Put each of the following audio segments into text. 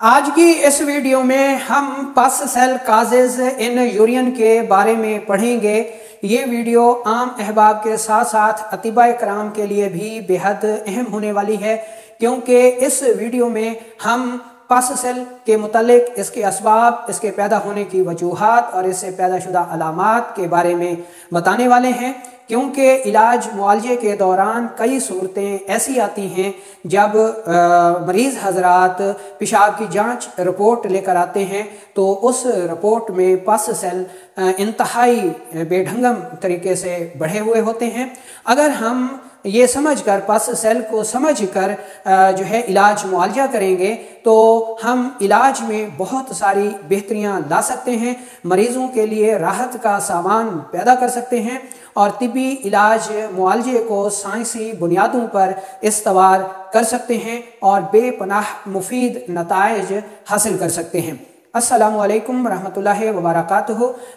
آج کی اس ویڈیو میں ہم پس سیل کازز ان یورین کے بارے میں پڑھیں گے۔ یہ ویڈیو عام احباب کے ساتھ ساتھ اطباء کرام کے لیے بھی بے حد اہم ہونے والی ہے، کیونکہ اس ویڈیو میں ہم پس سیل کے متعلق اس کے اسباب، اس کے پیدا ہونے کی وجوہات اور اس سے پیدا شدہ علامات کے بارے میں بتانے والے ہیں، کیونکہ علاج معالجے کے دوران کئی صورتیں ایسی آتی ہیں جب مریض حضرات پیشاب کی جانچ رپورٹ لے کر آتے ہیں تو اس رپورٹ میں پس سیل انتہائی بے ڈھنگم طریقے سے بڑھے ہوئے ہوتے ہیں۔ اگر ہم یہ سمجھ کر پس سیل کو سمجھ کر جو ہے علاج معالجہ کریں گے تو ہم علاج میں بہت ساری بہتریاں لا سکتے ہیں، مریضوں کے لیے راحت کا سامان پیدا کر سکتے ہیں اور طبی علاج معالجے کو سائنسی بنیادوں پر استوار کر سکتے ہیں اور بے پناہ مفید نتائج حاصل کر سکتے ہیں۔ السلام علیکم ورحمۃ اللہ وبرکاتہ۔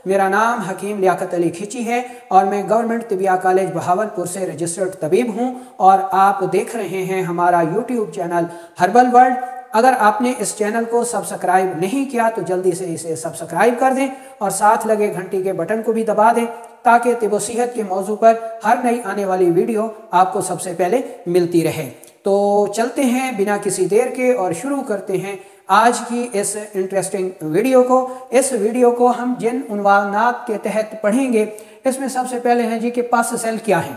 میرا نام حکیم لیاقت علی کھچی ہے اور میں گورنمنٹ طبیہ کالج بہاولپور سے رجسٹرڈ طبیب ہوں، اور آپ دیکھ رہے ہیں ہمارا یوٹیوب چینل ہربل ورلڈ۔ اگر آپ نے اس چینل کو سبسکرائب نہیں کیا تو جلدی سے اسے سبسکرائب کر دیں اور ساتھ لگے گھنٹی کے بٹن کو بھی دبا دیں تاکہ طب و صحت کے موضوع پر ہر نئی آنے والی ویڈیو آپ کو سب سے پہلے ملتی رہے۔ تو چلتے ہیں بنا کسی دیر کے اور شروع کرتے ہیں آج کی اس انٹرسٹنگ ویڈیو کو۔ اس ویڈیو کو ہم جن عنوانات کے تحت پڑھیں گے اس میں سب سے پہلے ہیں کہ پس سیل کیا ہیں،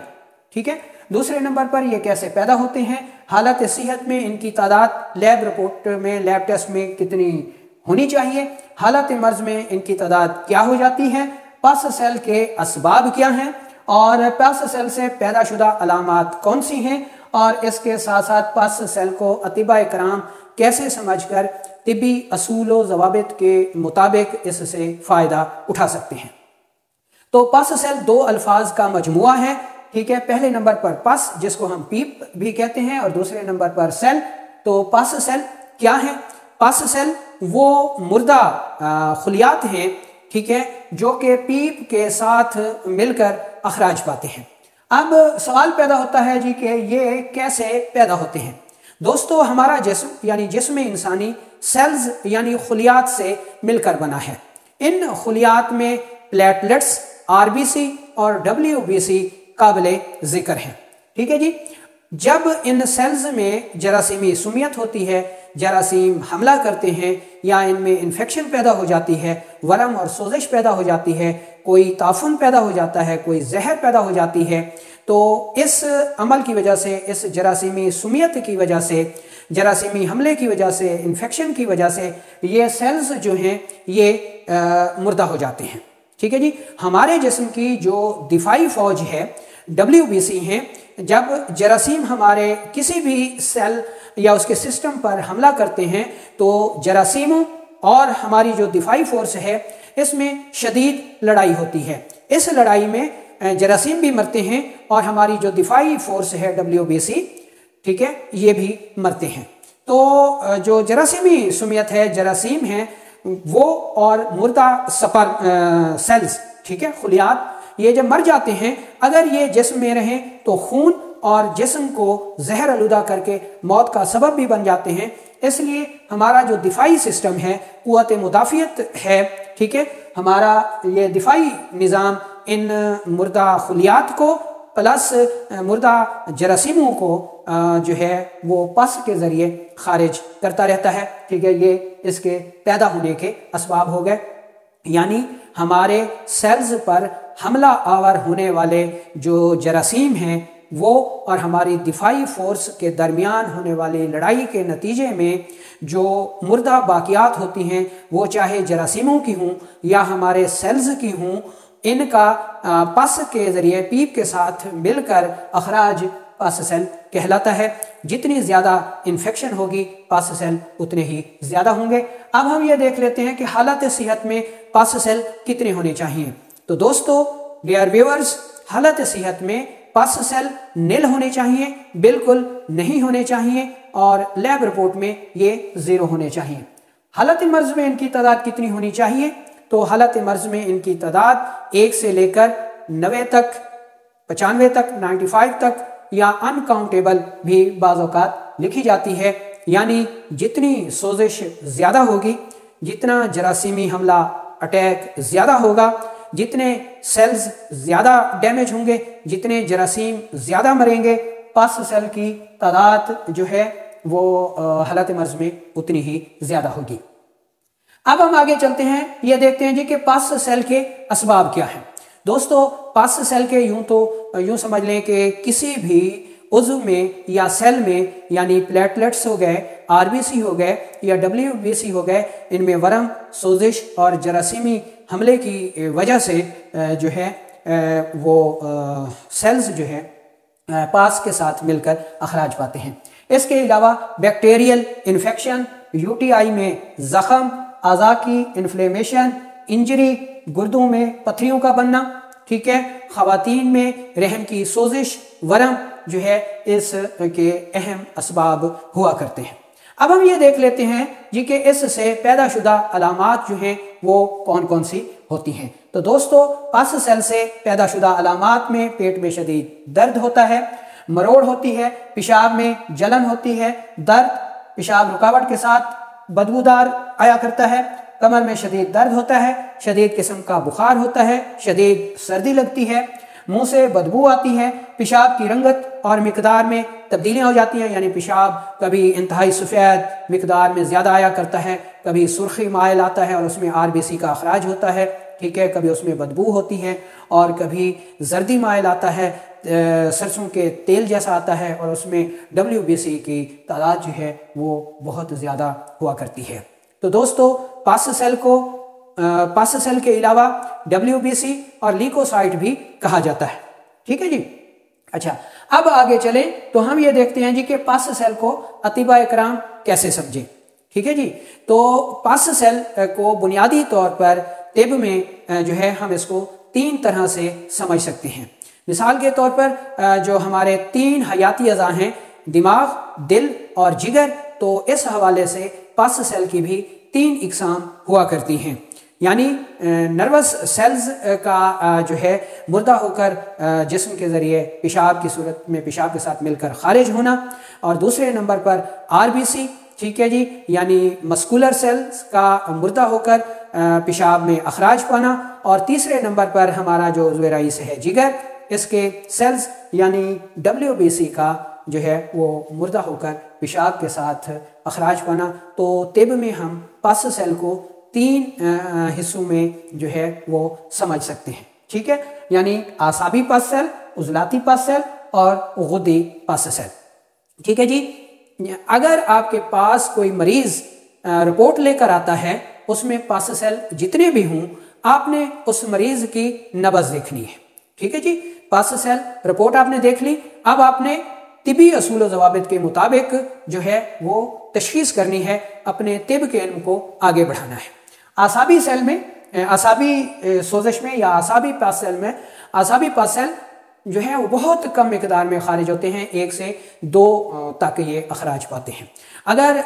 ٹھیک ہے۔ دوسرے نمبر پر یہ کیسے پیدا ہوتے ہیں، حالت صحت میں ان کی تعداد لیب رپورٹ میں، لیب ٹیسٹ میں کتنی ہونی چاہیے، حالت مرض میں ان کی تعداد کیا ہو جاتی ہے، پس سیل کے اسباب کیا ہیں اور پس سیل سے پیدا شدہ علامات کون سی ہیں، اور اس کے ساتھ ساتھ پس سیل کو اطباء کرام کیسے سمجھ کر طبی اصول و ضوابط کے مطابق اس سے فائدہ اٹھا سکتے ہیں۔ تو پس سیل دو الفاظ کا مجموعہ ہے، ٹھیک ہے۔ پہلے نمبر پر پس، جس کو ہم پیپ بھی کہتے ہیں، اور دوسرے نمبر پر سیل۔ تو پس سیل کیا ہے؟ پس سیل وہ مردہ خلیات ہیں، ٹھیک ہے، جو کہ پیپ کے ساتھ مل کر اخراج پاتے ہیں۔ اب سوال پیدا ہوتا ہے کہ یہ کیسے پیدا ہوتے ہیں؟ دوستو، ہمارا جسم یعنی جسم انسانی سیلز یعنی خلیات سے مل کر بنا ہے۔ ان خلیات میں پلیٹلیٹس، آر بی سی اور ڈبلیو بی سی قابل ذکر ہیں، ٹھیک ہے جی۔ جب ان سیلز میں جراثیمی سمیت ہوتی ہے، جراثیم حملہ کرتے ہیں یا ان میں انفیکشن پیدا ہو جاتی ہے، ورم اور سوزش پیدا ہو جاتی ہے، کوئی تعفن پیدا ہو جاتا ہے، کوئی زہر پیدا ہو جاتی ہے، تو اس عمل کی وجہ سے، اس جراثیمی سمیت کی وجہ سے، جراثیمی حملے کی وجہ سے، انفیکشن کی وجہ سے یہ سیلز جو ہیں یہ مردہ ہو جاتے ہیں، ٹھیک ہے جی۔ ہمارے جسم کی جو دفاعی فوج ہے WBC ہیں، جب جراثیم ہمارے کسی بھی سیل یا اس کے سسٹم پر حملہ کرتے ہیں تو جراثیموں اور ہماری جو دفاعی فورس ہے اس میں شدید لڑائی ہوتی ہے۔ اس لڑائی میں جراثیم بھی مرتے ہیں اور ہماری جو دفاعی فورس ہے WBC، ٹھیک ہے، یہ بھی مرتے ہیں۔ تو جو جراثیمی سمیت ہے، جراثیم ہیں وہ اور مردہ سیلز، ٹھیک ہے، خلیات، یہ جب مر جاتے ہیں، اگر یہ جسم میں رہیں تو خون اور جسم کو زہر آلودہ کر کے موت کا سبب بھی بن جاتے ہیں۔ اس لیے ہمارا جو دفاعی سسٹم ہے، قوت مدافعت ہے، ٹھیک ہے، ہمارا یہ دفاعی نظام ان مردہ خلیات کو پلس مردہ جراثیموں کو جو ہے وہ پس کے ذریعے خارج کرتا رہتا ہے، ٹھیک ہے۔ یہ اس کے پیدا ہونے کے اسباب ہو گئے، یعنی ہمارے سیلز پر حملہ آور ہونے والے جو جراثیم ہیں وہ اور ہماری دفاعی فورس کے درمیان ہونے والی لڑائی کے نتیجے میں جو مردہ باقیات ہوتی ہیں، وہ چاہے جراثیموں کی ہوں یا ہمارے سیلز کی ہوں، ان کا پس کے ذریعے پیپ کے ساتھ مل کر اخراج پس سیل کہلاتا ہے۔ جتنی زیادہ انفیکشن ہوگی پس سیل اتنے ہی زیادہ ہوں گے۔ اب ہم یہ دیکھ لیتے ہیں کہ حالت صحت میں پس سیل کتنے ہونے چاہیے۔ تو دوستو، ڈیئر ویورز، حالت صحت میں پس سیل نل ہونے چاہیے، بالکل نہیں ہونے چاہیے، اور لیب رپورٹ میں یہ 0 ہونے چاہیے۔ حالت مرض میں ان کی تعداد کتنی ہونی چاہیے؟ تو حالت مرض میں ان کی تعداد 1 سے لے کر 90 تک، 95 تک، 95 تک، یا انکاؤنٹیبل بھی بعض اوقات لکھی جاتی ہے۔ یعنی جتنی سوزش زیادہ ہوگی، جتنا جراثیمی حملہ اٹیک زیادہ ہوگا، جتنے سیلز زیادہ ڈیمیج ہوں گے، جتنے جراثیم زیادہ مریں گے، پس سیل کی تعداد جو ہے وہ حالت مرض میں اتنی ہی زیادہ ہوگی۔ اب ہم آگے چلتے ہیں، یہ دیکھتے ہیں جی کہ پس سیل کے اسباب کیا ہیں۔ دوستو پس سیل کے یوں سمجھ لیں کہ کسی بھی عضو میں یا سیل میں، یعنی پلیٹلیٹس ہو گئے، آر بی سی ہو گئے یا ڈبلیو بی سی ہو گئے، ان میں ورم، سوزش اور جراثیمی حملے کی وجہ سے جو ہے وہ سیلز جو ہے پاس کے ساتھ مل کر اخراج پاتے ہیں۔ اس کے علاوہ bacterial infection, U T I میں زخم، اعضاء کی انفلیمیشن، انجری، گردوں میں پتھریوں کا بننا، ٹھیک ہے، خواتین میں رحم کی سوزش، ورم جو ہے اس کے اہم اسباب ہوا کرتے ہیں۔ اب ہم یہ دیکھ لیتے ہیں جی کہ اس سے پیدا شدہ علامات جو ہیں وہ کون کون سی ہوتی ہیں۔ تو دوستو پس سیل سے پیدا شدہ علامات میں پیٹ میں شدید درد ہوتا ہے، مروڑ ہوتی ہے، پیشاب میں جلن ہوتی ہے، درد، پیشاب رکاوٹ کے ساتھ بدبودار آیا کرتا ہے، کمر میں شدید درد ہوتا ہے، شدید قسم کا بخار ہوتا ہے، شدید سردی لگتی ہے، منہ سے بدبو آتی ہے، پیشاب کی رنگت اور مقدار میں تبدیلیاں ہو جاتی ہیں، یعنی پیشاب کبھی انتہائی سفید مقدار میں زیادہ آیا کرتا ہے، کبھی سرخی مائل آتا ہے اور اس میں آر بی سی کا اخراج ہوتا ہے، ٹھیک ہے، کبھی اس میں بدبو ہوتی ہے، اور کبھی زردی مائل آتا ہے، سرسوں کے تیل جیسا آتا ہے، اور اس میں ڈبلیو بی سی کی تعداد جو ہے وہ بہت زیادہ ہوا کرتی ہے۔ تو دوستو پس سیل کے علاوہ ڈبلیو بی سی اور لیکوسائٹ بھی کہا جاتا ہے، ٹھیک ہے جی۔ اچھا اب آگے چلیں تو ہم یہ دیکھتے ہیں جی کہ پس سیل کو اطباء کرام کیسے سمجھیں، ٹھیک ہے جی۔ تو پس سیل کو بنیادی طور پر طب میں جو ہے ہم اس کو 3 طرح سے سمجھ سکتے ہیں۔ مثال کے طور پر جو ہمارے 3 حیاتی اعضاء ہیں، دماغ، دل اور جگر، تو اس حوالے سے پس سیل کی بھی 3 اقسام ہوا کرتی ہیں، یعنی نروس سیلز کا جو ہے مردہ ہو کر جسم کے ذریعے پیشاب کی صورت میں پیشاب کے ساتھ مل کر خارج ہونا، اور دوسرے نمبر پر آر بی سی، ٹھیک ہے جی، یعنی مسکولر سیلز کا مردہ ہو کر پیشاب میں اخراج پانا، اور تیسرے نمبر پر ہمارا جو عضو رئیس ہے جگر، اس کے سیلز یعنی ڈبلیو بی سی کا جو ہے وہ مردہ ہو کر پیشاب کے ساتھ اخراج پانا۔ تو طب میں ہم پس سیل کو 3 حصوں میں جو ہے وہ سمجھ سکتے ہیں، ٹھیک ہے، یعنی اعصابی پس سیل، عضلاتی پس سیل اور غدی پس سیل، ٹھیک ہے جی۔ اگر آپ کے پاس کوئی مریض رپورٹ لے کر آتا ہے، اس میں پس سیل جتنے بھی ہوں، آپ نے اس مریض کی نبض دیکھنی ہے، ٹھیک ہے جی۔ پس سیل رپورٹ آپ نے دیکھ لی، اب آپ نے طبی اصول و ضوابط کے مطابق جو ہے وہ تشخیص کرنی ہے، اپنے طب کے علم کو آگے بڑھانا ہے۔ اعصابی سیل میں، اعصابی سوزش میں یا اعصابی پس سیل میں، اعصابی پس سیل جو ہے وہ بہت کم مقدار میں خارج ہوتے ہیں، 1 سے 2 تک یہ اخراج پاتے ہیں۔ اگر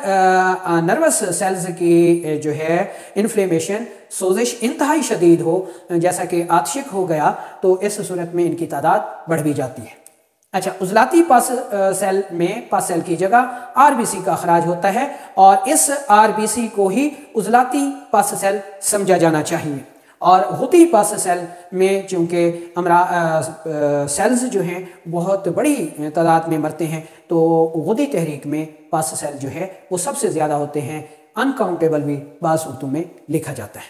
نروس سیلز کی جو ہے انفلیمیشن، سوزش انتہائی شدید ہو، جیسا کہ آتشک ہو گیا، تو اس صورت میں ان کی تعداد بڑھ بھی جاتی ہے۔ اچھا، عضلاتی پس سیل میں پس سیل کی جگہ آر بی سی کا اخراج ہوتا ہے، اور اس آر بی سی کو ہی عضلاتی پس سیل سمجھا جانا چاہیے۔ اور غدی پس سیل میں چونکہ سیلز جو ہیں بہت بڑی تعداد میں مرتے ہیں، تو غدی تحریک میں پس سیل جو ہے وہ سب سے زیادہ ہوتے ہیں، انکاؤنٹیبل بھی بعض صورتوں میں لکھا جاتا ہے،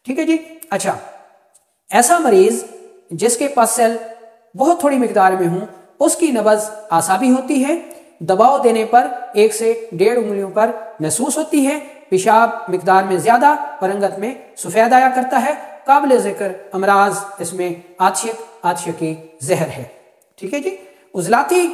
ٹھیک ہے جی۔ اچھا، ایسا مریض جس کے پس سیل بہت تھوڑی مقدار میں ہوں، اس کی نبض اعصابی ہوتی ہے، دباؤ دینے پر 1 سے 1.5 انگلیوں پر محسوس ہوتی ہے، پیشاب مقدار میں زیادہ اور رنگت میں سفید آیا کرتا ہے۔ قابل ذکر امراض اس میں آتشکی زہر ہے، ٹھیک ہے جی۔ عضلاتی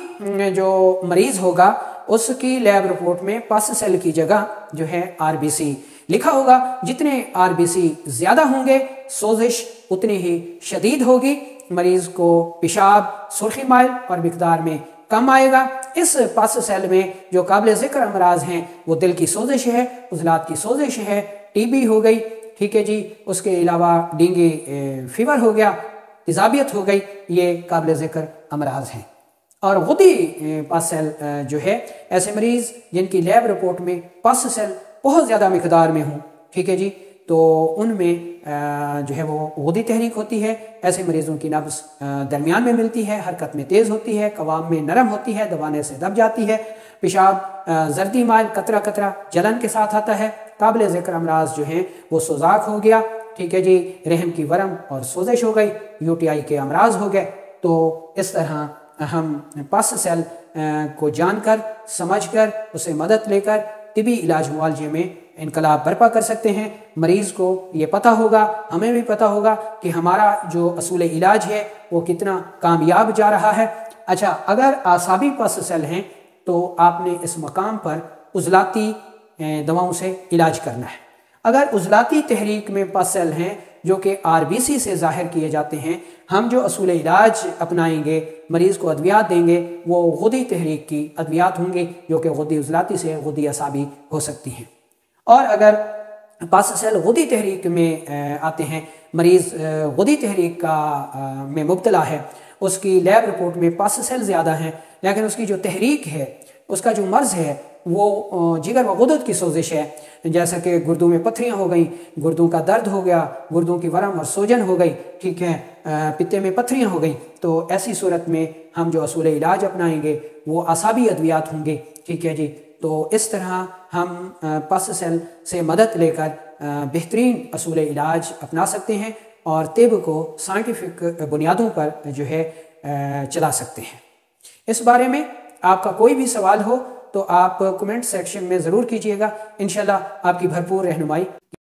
جو مریض ہوگا اس کی لیب رپورٹ میں پس سیل کی جگہ جو ہے آر بی سی لکھا ہوگا، جتنے آر بی سی زیادہ ہوں گے سوزش اتنی ہی شدید ہوگی، مریض کو پیشاب سرخی مائل اور مقدار میں کم آئے گا۔ اس پس سیل میں جو قابل ذکر امراض ہیں وہ دل کی سوزش ہے، عضلات کی سوزش ہے، ٹی بی ہو گئی، ٹھیک ہے جی، اس کے علاوہ ڈینگی فیور ہو گیا، تیزابیت ہو گئی، یہ قابل ذکر امراض ہیں۔ اور غدی پس سیل جو ہے ایسے مریض جن کی لیب رپورٹ میں پس سیل بہت زیادہ مقدار میں ہوں، ٹھیک ہے جی، تو ان میں جو ہے وہ غدی تحریک ہوتی ہے۔ ایسے مریضوں کی نبض درمیان میں ملتی ہے، حرکت میں تیز ہوتی ہے، قوام میں نرم ہوتی ہے، دبانے سے دب جاتی ہے، پیشاب زردی مائل قطرہ قطرہ جلن کے ساتھ آتا ہے۔ قابل ذکر امراض جو ہیں وہ سوزاک ہو گیا، ٹھیک ہے جی، رحم کی ورم اور سوزش ہو گئی، UTI کے امراض ہو گئے۔ تو اس طرح ہم پس سیل کو جان کر سمجھ کر اسے مدد لے کر طبی علاج معالجے میں انقلاب برپا کر سکتے ہیں۔ مریض کو یہ پتہ ہوگا، ہمیں بھی پتہ ہوگا کہ ہمارا جو اصول علاج ہے وہ کتنا کامیاب جا رہا ہے۔ اچھا، اگر اعصابی پس سیل ہیں تو آپ نے اس مقام پر عضلاتی دواؤں سے علاج کرنا ہے۔ اگر عضلاتی تحریک میں پس سیل ہیں جو کہ RBC سے ظاہر کیے جاتے ہیں، ہم جو اصول علاج اپنائیں گے، مریض کو ادویات دیں گے، وہ غدی تحریک کی ادویات ہوں گی جو کہ غدی عضلاتی سے غدی اعصابی ہو سکتی ہیں۔ اور اگر پس سیل غدی تحریک میں آتے ہیں، مریض غدی تحریک کا میں مبتلا ہے، اس کی لیب رپورٹ میں پس سیل زیادہ ہیں، لیکن اس کی جو تحریک ہے، اس کا جو مرض ہے وہ جگر و غدد کی سوزش ہے، جیسا کہ گردوں میں پتھریاں ہو گئیں، گردوں کا درد ہو گیا، گردوں کی ورم اور سوجن ہو گئی، ٹھیک ہے، پتے میں پتھریاں ہو گئیں، تو ایسی صورت میں ہم جو اصول علاج اپنائیں گے وہ اعصابی ادویات ہوں گے، ٹھیک ہے جی۔ تو اس طرح ہم پس سیل سے مدد لے کر بہترین اصول علاج اپنا سکتے ہیں اور طب کو سائنٹیفک بنیادوں پر جو ہے چلا سکتے ہیں۔ اس بارے میں آپ کا کوئی بھی سوال ہو تو آپ کمنٹ سیکشن میں ضرور کیجئے گا، انشاءاللہ آپ کی بھرپور رہنمائی